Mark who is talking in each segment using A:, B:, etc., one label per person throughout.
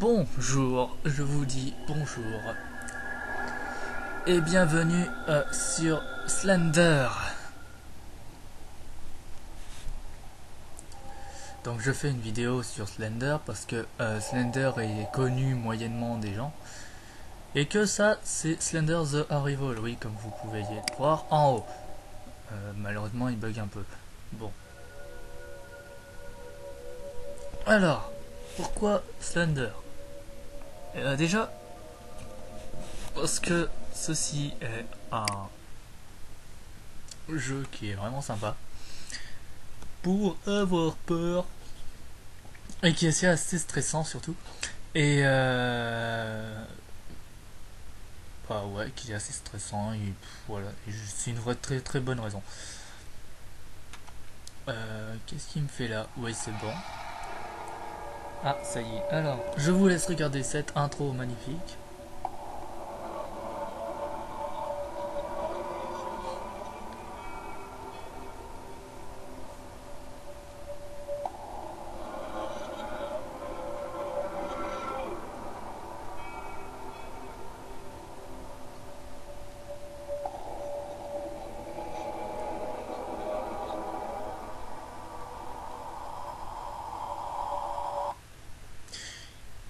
A: Bonjour, je vous dis bonjour et bienvenue sur Slender. Donc je fais une vidéo sur Slender parce que Slender est connu moyennement des gens et que ça c'est Slender the Arrival, oui, comme vous pouvez y voir en haut. Malheureusement il bug un peu. Bon. Alors, pourquoi Slender? Déjà, parce que ceci est un jeu qui est vraiment sympa pour avoir peur et qui est assez stressant surtout, et bah ouais, qui est assez stressant et voilà, c'est une vraie très très bonne raison. Qu'est-ce qui me fait là? Oui, c'est bon. Ah, ça y est. Alors, je vous laisse regarder cette intro magnifique.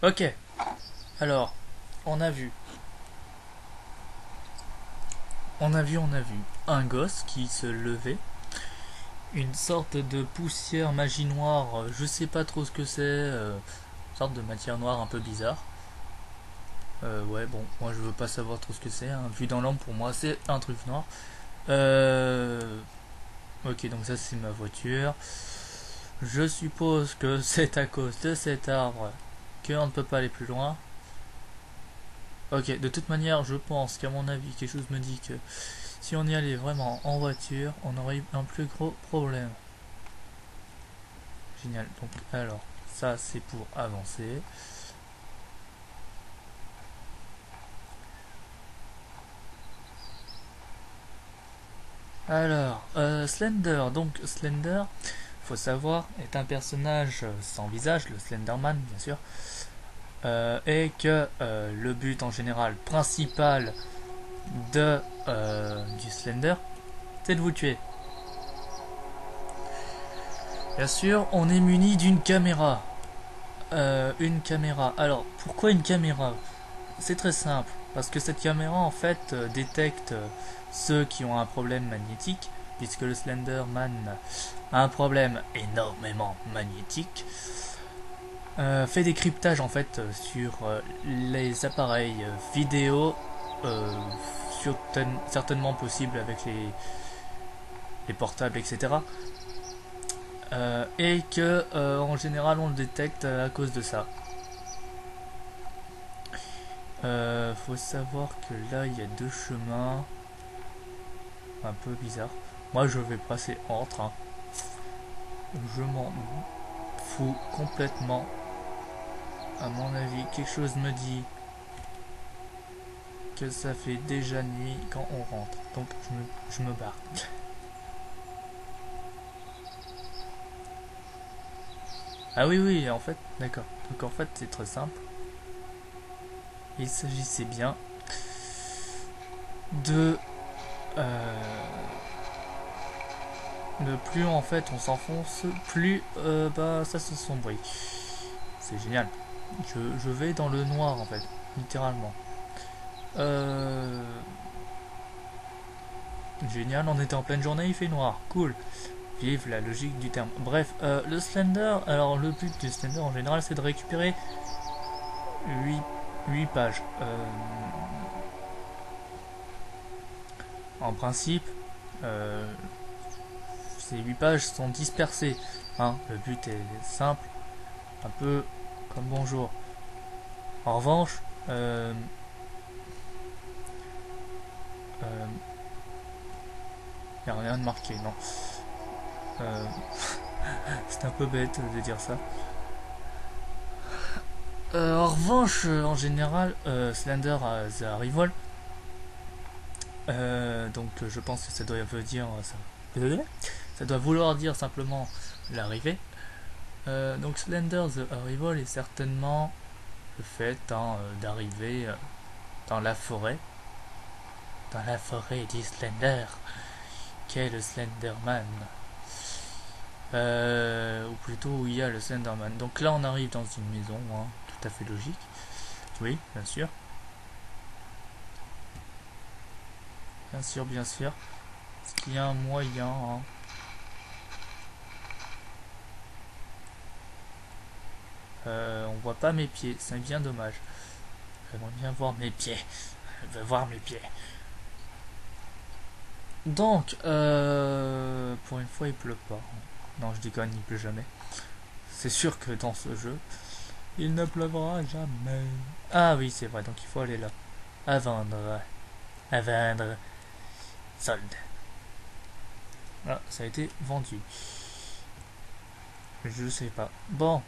A: Ok, alors, on a vu un gosse qui se levait, une sorte de poussière magie noire, je sais pas trop ce que c'est, une sorte de matière noire un peu bizarre. Ouais, bon, moi je veux pas savoir trop ce que c'est, hein. Vu dans l'ombre, pour moi c'est un truc noir. Ok, donc ça c'est ma voiture. Je suppose que c'est à cause de cet arbre qu'on ne peut pas aller plus loin. Ok, de toute manière, je pense qu'à mon avis, quelque chose me dit que si on y allait vraiment en voiture, on aurait eu un plus gros problème. Génial. Donc, alors, ça c'est pour avancer. Alors, Slender. Donc, Slender, faut savoir, est un personnage sans visage, le Slenderman, bien sûr. Et que le but en général principal du Slender, c'est de vous tuer. Bien sûr, on est muni d'une caméra. Une caméra. Alors, pourquoi une caméra? C'est très simple. Parce que cette caméra, en fait, détecte ceux qui ont un problème magnétique, puisque le Slenderman a un problème énormément magnétique. Fait des cryptages, en fait, sur les appareils vidéo, certainement possible avec les portables, etc. Et que en général on le détecte à cause de ça. Faut savoir que là il y a deux chemins un peu bizarres. Moi je vais passer entre, hein. Je m'en fous complètement. À mon avis, quelque chose me dit que ça fait déjà nuit quand on rentre. Donc je me barre. Ah oui, oui, en fait, d'accord. Donc en fait, c'est très simple. Il s'agissait bien de plus en fait on s'enfonce, plus bah ça se sombrit. C'est génial. Je vais dans le noir en fait, littéralement. Génial, on était en pleine journée, il fait noir. Cool. Vive la logique du terme. Bref, le Slender, alors le but du Slender en général c'est de récupérer 8 pages. En principe, ces 8 pages sont dispersées. Hein. Le but est simple, un peu comme bonjour. En revanche, y a rien de marqué, non. C'est un peu bête de dire ça. En revanche, en général, Slender the Arrival. Donc je pense que ça doit dire ça doit vouloir dire simplement l'arrivée. Donc Slender the Arrival est certainement le fait d'arriver dans la forêt. Dans la forêt d'Islender. Qu'est le Slenderman, ou plutôt où il y a le Slenderman. Donc là on arrive dans une maison, hein, tout à fait logique. Oui, bien sûr. Bien sûr, bien sûr. Est-ce qu'il y a un moyen, hein? On voit pas mes pieds, c'est bien dommage. J'aimerais bien voir mes pieds. Je veux voir mes pieds. Donc, pour une fois il pleut pas. Non, je déconne, il pleut jamais. C'est sûr que dans ce jeu, il ne pleuvra jamais. Ah oui, c'est vrai, donc il faut aller là. À vendre. À vendre. Solde. Ah, ça a été vendu. Je sais pas. Bon.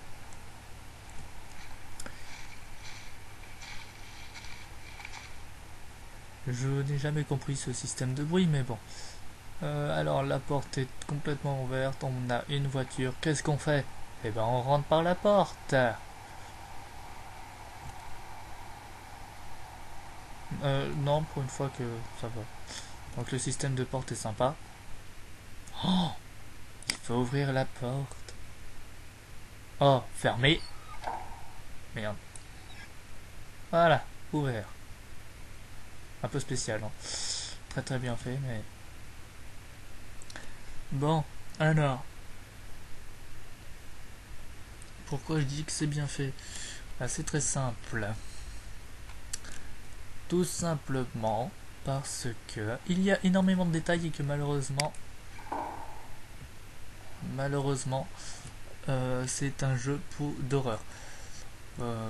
A: Je n'ai jamais compris ce système de bruit, mais bon. Alors, la porte est complètement ouverte. On a une voiture. Qu'est-ce qu'on fait? Eh ben, on rentre par la porte. Non, pour une fois que ça va. Donc, le système de porte est sympa. Oh, il faut ouvrir la porte. Oh, fermé. Merde. Voilà, ouvert. Un peu spécial, hein. Très très bien fait, mais... Bon, alors... Pourquoi je dis que c'est bien fait? Bah, c'est très simple. Tout simplement parce que il y a énormément de détails et que malheureusement, c'est un jeu d'horreur.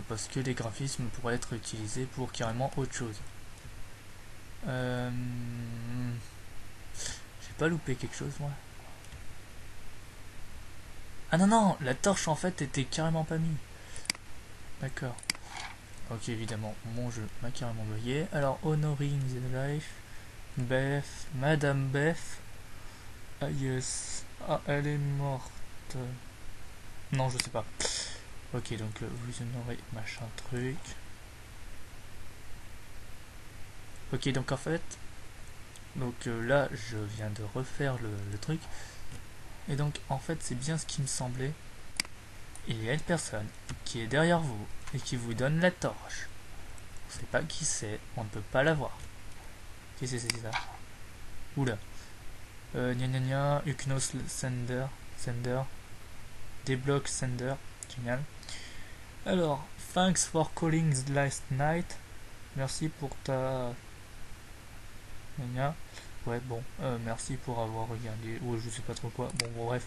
A: Parce que les graphismes pourraient être utilisés pour carrément autre chose. J'ai pas loupé quelque chose, moi. Ah non, non, la torche en fait était carrément pas mise. D'accord. Ok, évidemment, mon jeu m'a carrément bugué. Alors, Honoring the Life, Beth, Madame Beth. Ah yes. Ah, elle est morte. Non, je sais pas. Ok, donc vous honorez machin truc. Ok, donc en fait, donc là, je viens de refaire le truc. Et donc, en fait, c'est bien ce qui me semblait. Il y a une personne qui est derrière vous et qui vous donne la torche. On sait pas qui c'est, on ne peut pas la voir. Qu'est-ce que c'est ça? Oula. Gna gna gna, Uknos Sender. Débloque Sender. Génial. Alors, thanks for calling last night. Merci pour ta... Gna gna. Ouais, bon, merci pour avoir regardé. Ouais, je sais pas trop quoi. Bon, bref.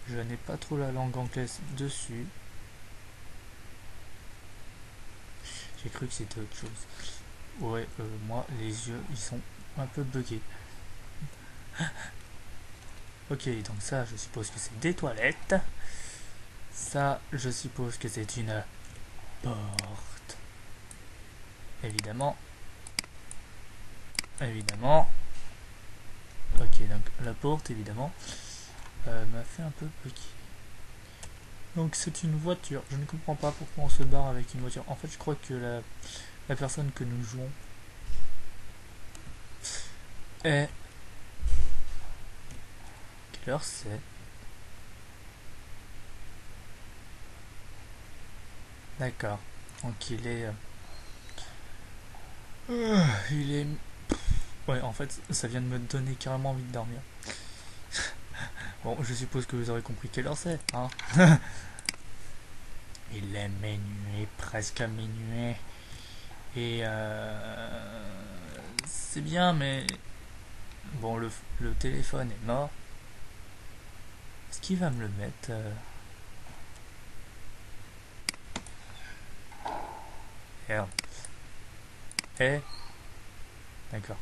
A: Je n'ai pas trop la langue anglaise dessus. J'ai cru que c'était autre chose. Ouais, moi, les yeux, ils sont un peu buggés. Ok, donc ça, je suppose que c'est des toilettes. Ça, je suppose que c'est une porte. Évidemment. Évidemment. Ok, donc la porte, évidemment, m'a fait un peu bugger. Donc c'est une voiture. Je ne comprends pas pourquoi on se barre avec une voiture. En fait, je crois que la personne que nous jouons est... Quelle heure c'est? D'accord. Donc il est... il est... Ouais, en fait, ça vient de me donner carrément envie de dormir. Bon, je suppose que vous aurez compris quelle heure c'est, hein. Il est minuit, presque minuit. Et c'est bien, mais... Bon, le téléphone est mort. Est-ce qu'il va me le mettre Merde. Eh, d'accord.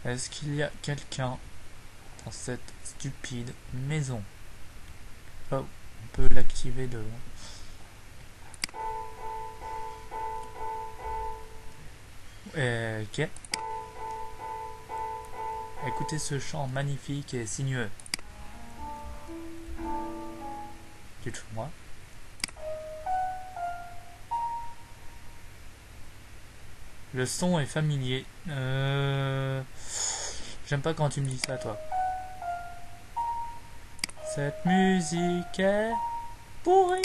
A: Est-ce qu'il y a quelqu'un dans cette stupide maison? Oh, on peut l'activer de... Ok. Écoutez ce chant magnifique et sinueux. Tu te fous de moi? Le son est familier. J'aime pas quand tu me dis ça, toi. Cette musique est pourrie.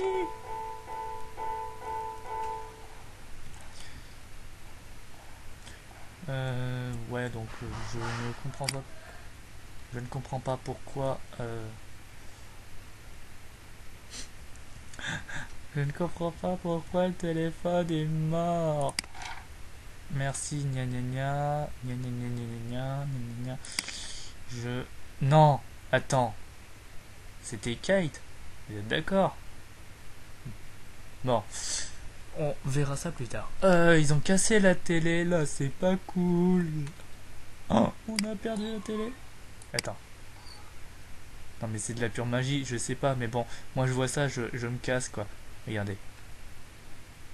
A: Ouais, donc je ne comprends pas. Je ne comprends pas pourquoi. Je ne comprends pas pourquoi le téléphone est mort. Merci, gna gna gna, gna gna gna gna gna gna gna. Je... Non, attends. C'était Kate. Vous êtes d'accord? Bon, on verra ça plus tard. Ils ont cassé la télé, là, c'est pas cool. Oh, on a perdu la télé. Attends. Non mais c'est de la pure magie, je sais pas, mais bon, moi je vois ça, je me casse quoi. Regardez.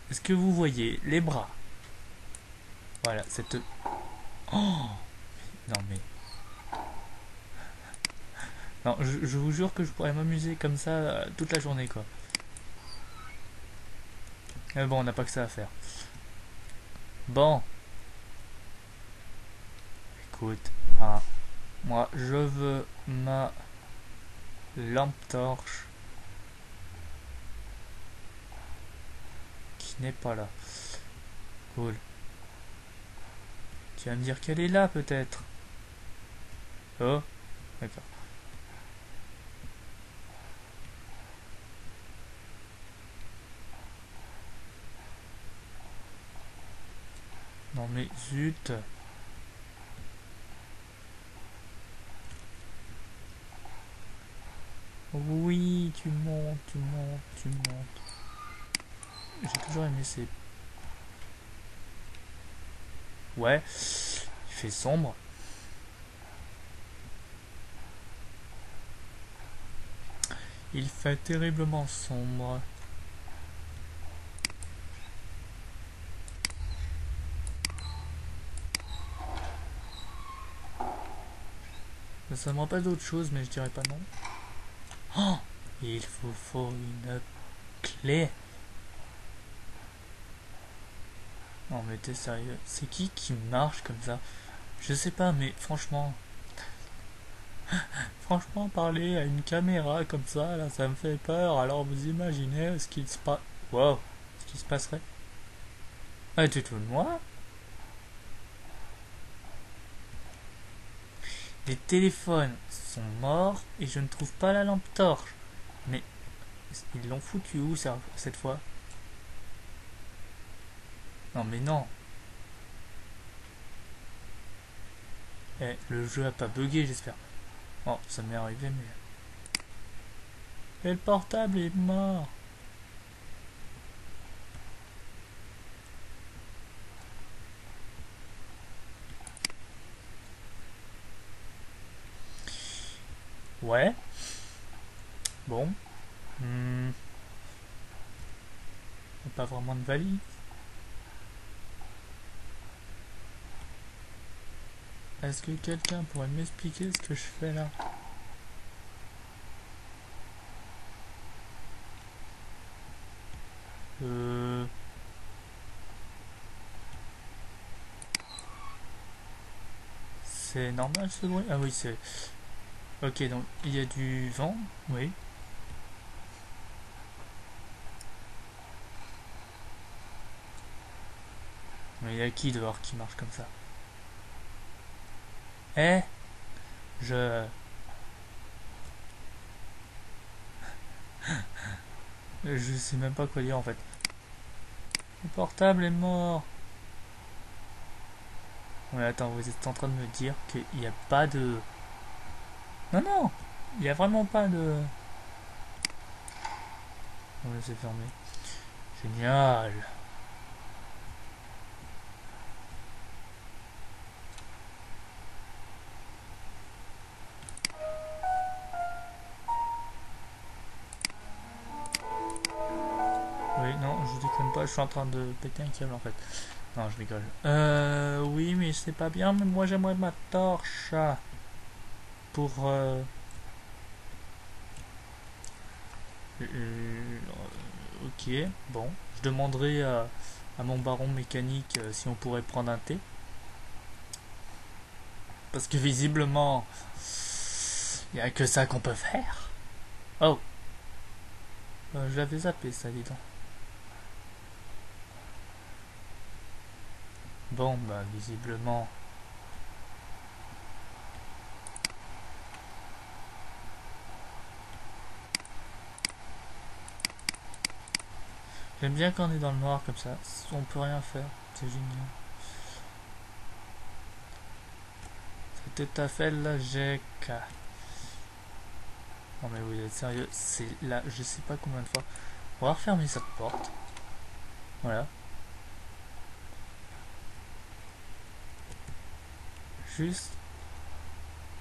A: Est-ce que vous voyez les bras? Voilà, cette... Oh! Non mais... Non, je vous jure que je pourrais m'amuser comme ça toute la journée quoi. Mais bon, on n'a pas que ça à faire. Bon, écoute, hein, moi je veux ma lampe torche qui n'est pas là. Cool. Tu vas me dire qu'elle est là peut-être. Oh, d'accord. Non mais zut. Oui, tu montes, tu montes, tu montes. J'ai toujours aimé ces... Ouais, il fait sombre. Il fait terriblement sombre. Ça me rappelle d'autres choses, mais je dirais pas non. Oh, il vous faut une clé. Non mais t'es sérieux? C'est qui marche comme ça? Je sais pas, mais franchement... Franchement, parler à une caméra comme ça, là, ça me fait peur. Alors vous imaginez ce qu'il se passe... Wow, ce qui se passerait? Ah, tu te fous de moi? Les téléphones sont morts et je ne trouve pas la lampe torche. Mais ils l'ont foutu où ça, cette fois? Non mais non. Eh, le jeu a pas bugué, j'espère. Oh, ça m'est arrivé, mais... Et le portable est mort. Ouais. Bon. Pas vraiment de valise. Est-ce que quelqu'un pourrait m'expliquer ce que je fais là? C'est normal ce bruit? Ah oui, c'est... Ok, donc il y a du vent, oui. Mais il y a qui dehors qui marche comme ça? Eh, je... Je sais même pas quoi dire en fait. Le portable est mort. Ouais, attends, vous êtes en train de me dire qu'il n'y a pas de... Non, non, il n'y a vraiment pas de... On va laisser fermer. Génial. Oui, non, je déconne pas, je suis en train de péter un câble en fait. Non, je rigole. Oui, mais c'est pas bien, mais moi j'aimerais ma torche pour Ok, bon. Je demanderai à mon baron mécanique si on pourrait prendre un thé. Parce que visiblement, il n'y a que ça qu'on peut faire. Oh, je l'avais zappé ça, dis donc. Bon, bah visiblement. J'aime bien quand on est dans le noir comme ça. On peut rien faire. C'est génial. C'est tout à fait logique. Non mais vous êtes sérieux? C'est là, je sais pas combien de fois. On va refermer cette porte. Voilà. Juste.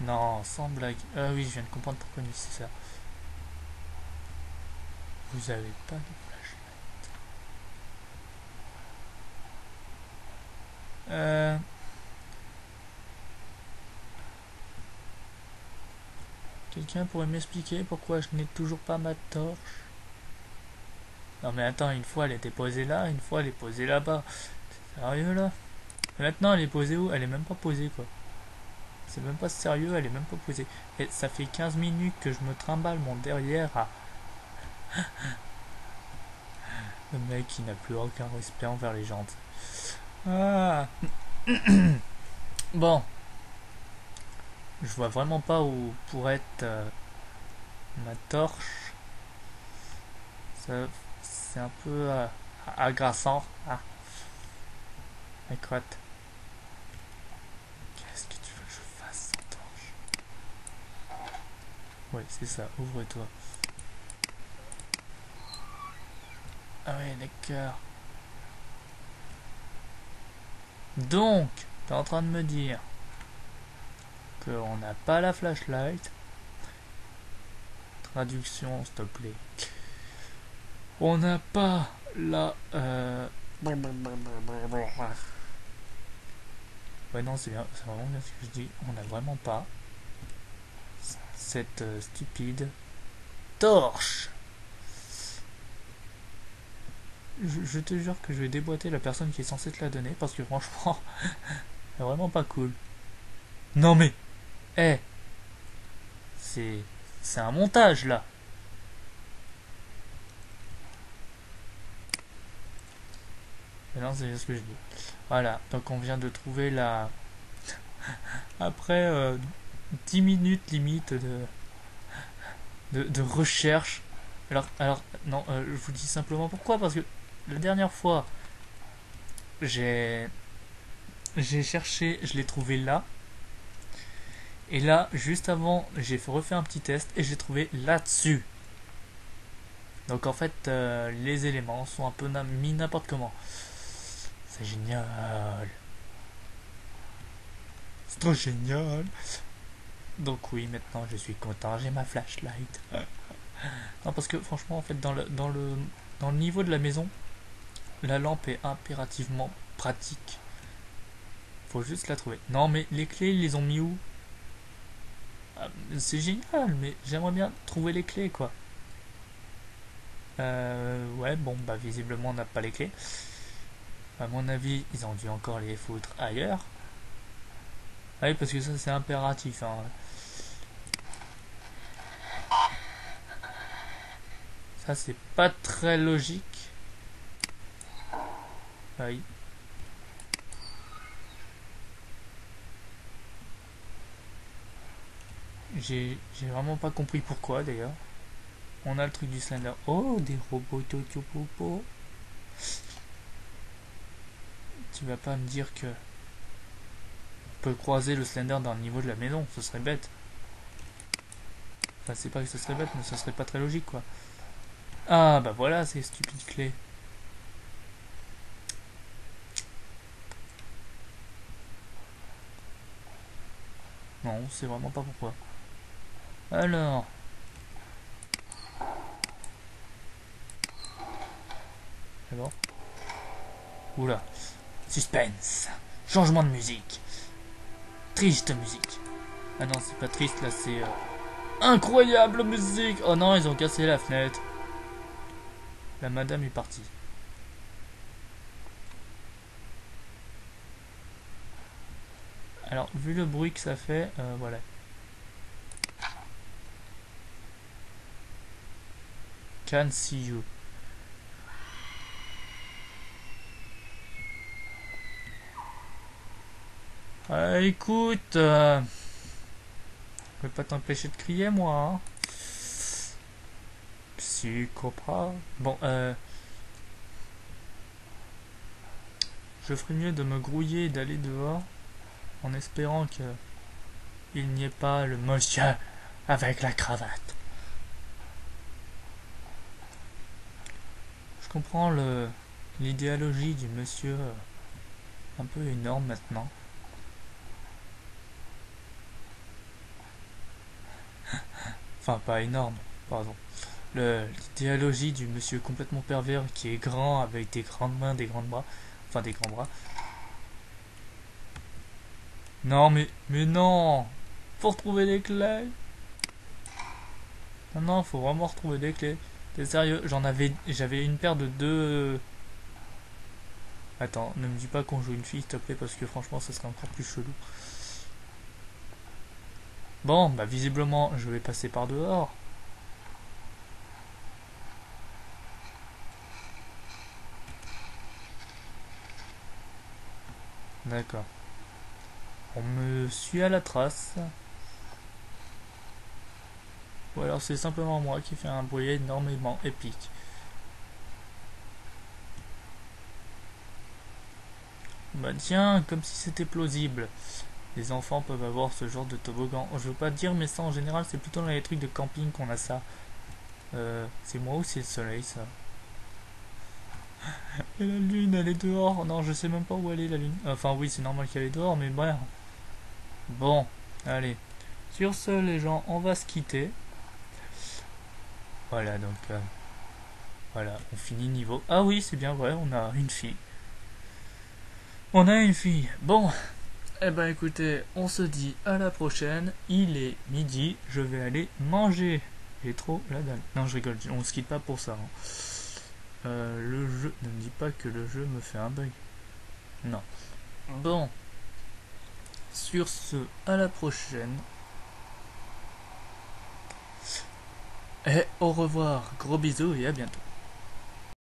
A: Non, sans blague. Ah oui, je viens de comprendre pourquoi c'est ça. Vous avez pas de flashlight. Quelqu'un pourrait m'expliquer pourquoi je n'ai toujours pas ma torche? Non mais attends, une fois elle était posée là, une fois elle est posée là-bas. C'est sérieux là? Et maintenant elle est posée où? Elle est même pas posée quoi. C'est même pas sérieux, elle est même pas posée. Et ça fait 15 minutes que je me trimballe mon derrière à... Le mec qui n'a plus aucun respect envers les gens. Ah. Bon. Je vois vraiment pas où pourrait être ma torche. Ça, c'est un peu agaçant. Ah. Écoute. Qu'est-ce que tu veux que je fasse sans torche? Ouais, c'est ça. Ouvre-toi. Ah ouais, d'accord. Donc, t'es en train de me dire qu'on n'a pas la flashlight. Traduction, s'il te plaît. On n'a pas la... Ouais, non, c'est vraiment bien ce que je dis. On n'a vraiment pas cette stupide torche. Je te jure que je vais déboîter la personne qui est censée te la donner parce que franchement, c'est vraiment pas cool. Non mais, eh, c'est un montage là. Mais non, c'est ce que je dis. Voilà, donc on vient de trouver la... Après 10 minutes limite de recherche. Alors non, je vous dis simplement pourquoi. Parce que la dernière fois, j'ai cherché, je l'ai trouvé là. Et là, juste avant, j'ai refait un petit test et j'ai trouvé là-dessus. Donc en fait, les éléments sont un peu mis n'importe comment. C'est génial. C'est trop génial. Donc oui, maintenant je suis content, j'ai ma flashlight. Non, parce que franchement, en fait, dans le niveau de la maison, la lampe est impérativement pratique. Faut juste la trouver. Non, mais les clés, ils les ont mis où? C'est génial, mais j'aimerais bien trouver les clés, quoi. Ouais, bon, bah visiblement on n'a pas les clés. À mon avis, ils ont dû encore les foutre ailleurs. Ah oui, parce que ça c'est impératif, hein. Ça c'est pas très logique. Oui. J'ai vraiment pas compris pourquoi d'ailleurs. On a le truc du Slender. Oh, des robots Popo. Tu vas pas me dire que on peut croiser le Slender dans le niveau de la maison, ce serait bête. Enfin, c'est pas que ce serait bête, mais ce serait pas très logique quoi. Ah bah voilà ces stupides clés. Non, c'est vraiment pas pourquoi. Alors. D'abord. Oula. Suspense. Changement de musique. Triste musique. Ah non, c'est pas triste là, c'est incroyable musique. Oh non, ils ont cassé la fenêtre. La madame est partie. Alors, vu le bruit que ça fait, voilà. Can see you. Écoute, je vais pas t'empêcher de crier, moi. Hein. Psychopathe. Bon, je ferais mieux de me grouiller et d'aller dehors en espérant que il n'y ait pas le monsieur avec la cravate. Je comprends l'idéologie du monsieur un peu énorme maintenant. Enfin, pas énorme, pardon. L'idéologie du monsieur complètement pervers qui est grand avec des grandes mains, des grands bras. Enfin, des grands bras. Non, mais non! Faut retrouver les clés! Non, non, faut vraiment retrouver les clés. T'es sérieux? J'avais une paire de deux. Attends, ne me dis pas qu'on joue une fille, s'il te plaît, parce que franchement, ça serait encore plus chelou. Bon, bah visiblement, je vais passer par dehors. D'accord. On me suit à la trace. Ou alors c'est simplement moi qui fais un bruit énormément épique. Bah tiens, comme si c'était plausible. Les enfants peuvent avoir ce genre de toboggan. Je veux pas dire, mais ça en général c'est plutôt dans les trucs de camping qu'on a ça. C'est moi ou c'est le soleil ça? Et la lune elle est dehors. Non, je sais même pas où elle est la lune. Enfin oui, c'est normal qu'elle est dehors, mais bref. Bon, allez. Sur ce les gens, on va se quitter. Voilà donc voilà, on finit niveau. Ah oui, c'est bien vrai, on a une fille. On a une fille. Bon, eh ben écoutez, on se dit à la prochaine. Il est midi, je vais aller manger. J'ai trop la dalle. Non, je rigole, on se quitte pas pour ça. Hein. Le jeu, ne me dis pas que le jeu me fait un bug. Non. Bon, sur ce, à la prochaine. Et au revoir, gros bisous et à bientôt.